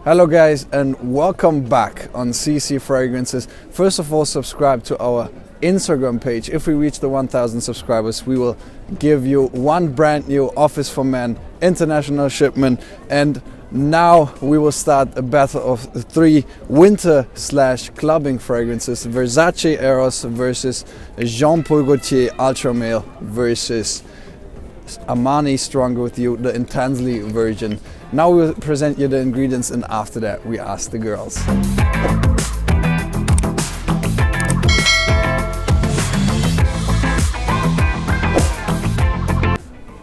Hello guys and welcome back on CC Fragrances. First of all, subscribe to our Instagram page. If we reach the 1000 subscribers, we will give you one brand new Office for Men international shipment. And now we will start a battle of 3 winter/clubbing fragrances. Versace Eros versus Jean Paul Gaultier Ultra Male versus Armani Stonger with you, the intensely version. Now we'll present you the ingredients, and after that we ask the girls.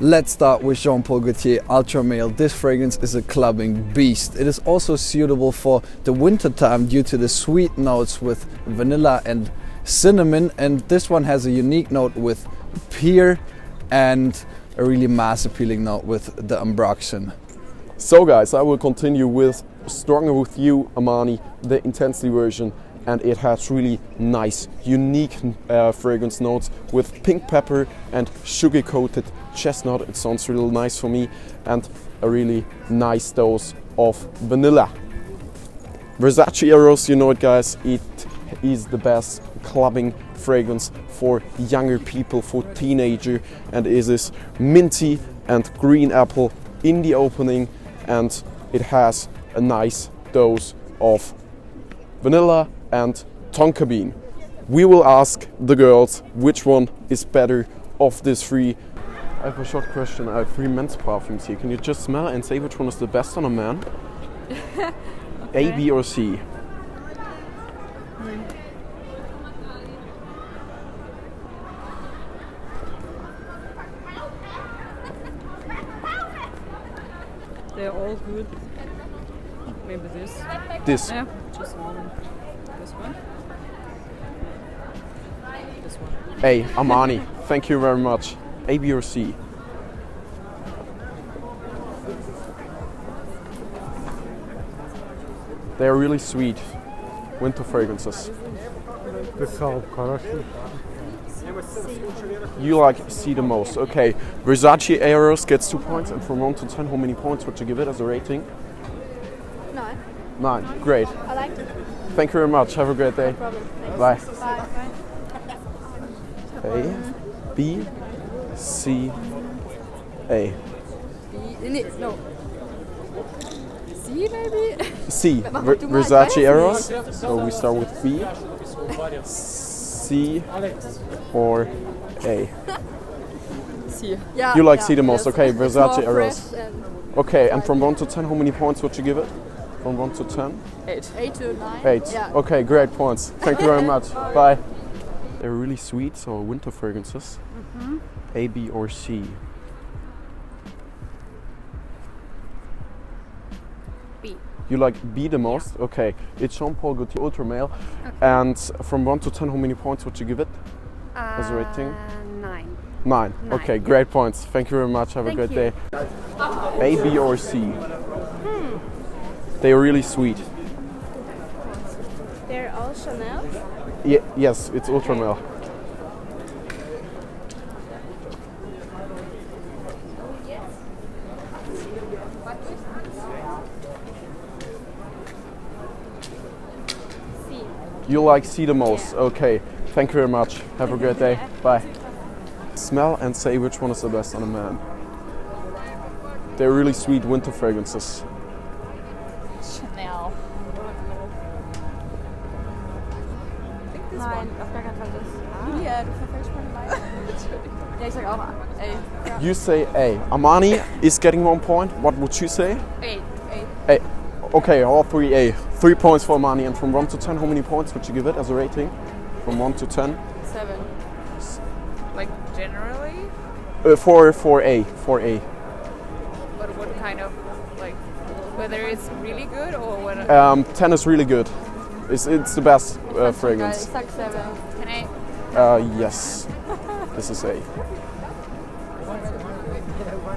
Let's start with Jean Paul Gaultier Ultra Male. This fragrance is a clubbing beast. It is also suitable for the winter time due to the sweet notes with vanilla and cinnamon, and this one has a unique note with pear and a really mass appealing note with the ambroxan. So guys, I will continue with Stronger with You Armani, the intensely version, and it has really nice, unique fragrance notes with pink pepper and sugar coated chestnut. It sounds real nice for me, and a really nice dose of vanilla. Versace Eros, you know it guys, it is the best clubbing fragrance for younger people, for teenager, and it is minty and green apple in the opening, and it has a nice dose of vanilla and tonka bean. We will ask the girls which one is better of these 3. I have a short question. I have 3 men's perfumes here. Can you just smell and say which one is the best on a man? Okay. A, B or C? They're all good. Maybe this. This? Yeah, just one. This one. This one. A, Armani. Thank you very much. A, B or C? They're really sweet winter fragrances. You like C the most. Okay, Versace Eros gets 2 points, and from 1 to 10, how many points would you give it as a rating? 9. 9. Great. I liked it. Thank you very much. Have a great day. No problem. Bye. Bye. A, B, C, A. No. C maybe? C, Versace Eros. So we start with B, C, or A. C. Yeah, You like C the most. yes. Okay, It's Versace more Eros. fresh and Okay, and from 1 to 10, how many points would you give it? From 1 to 10? 8. 8 to 9. 8. Yeah. Okay, great points. Thank you very much. Bye. They're really sweet, so winter fragrances. A, B, or C? B. You like B the most? Okay, it's Jean Paul Gaultier Ultra Male. Okay. And from 1 to 10, how many points would you give it as a rating? 9. 9. Okay, great points. Thank you very much. Have a great day. A, B, or C? They're really sweet. They're all Chanel? Yes, it's Ultra Male. C. You like C the most? Yeah. Okay, thank you very much. Have a great day. Bye. Smell and say which one is the best on a man. They're really sweet winter fragrances. Chanel. Nein, auf gar keinen Fall das. Julia, du verfälschst meine Meinung. Ja, ich sag auch A. You say A. Armani is getting 1 point. What would you say? A. A. Okay, all 3 A. 3 points for Armani. And from 1 to 10, how many points would you give it as a rating? From 1 to 10? 7. Like generally? For A. For A. But what kind of, like, whether it's really good or whether... 10 is really good. It's the best fragrance. Ich sag 7. Can I... Yes. This is A.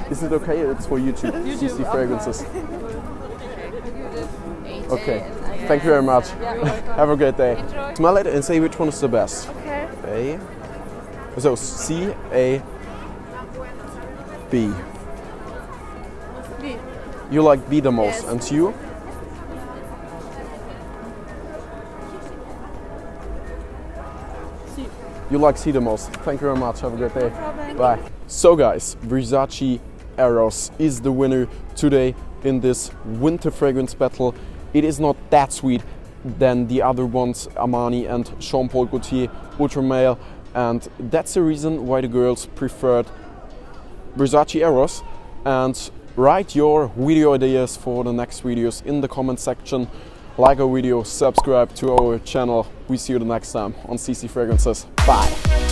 Is it okay? It's for YouTube. CC Fragrances. Okay. Thank you very much. Have a great day. Enjoy. Smell it and say which one is the best. Okay. A. So C, A, B. B. You like B the most, Yes. and you? you like see the most. Thank you very much. Have a great day. problem. Bye. So guys, Versace Eros is the winner today in this winter fragrance battle. It is not that sweet than the other ones, Armani and Jean Paul Gaultier Ultra Male, and that's the reason why the girls preferred Versace Eros. And write your video ideas for the next videos in the comment section. Like our video, subscribe to our channel. We see you the next time on CC Fragrances. Bye.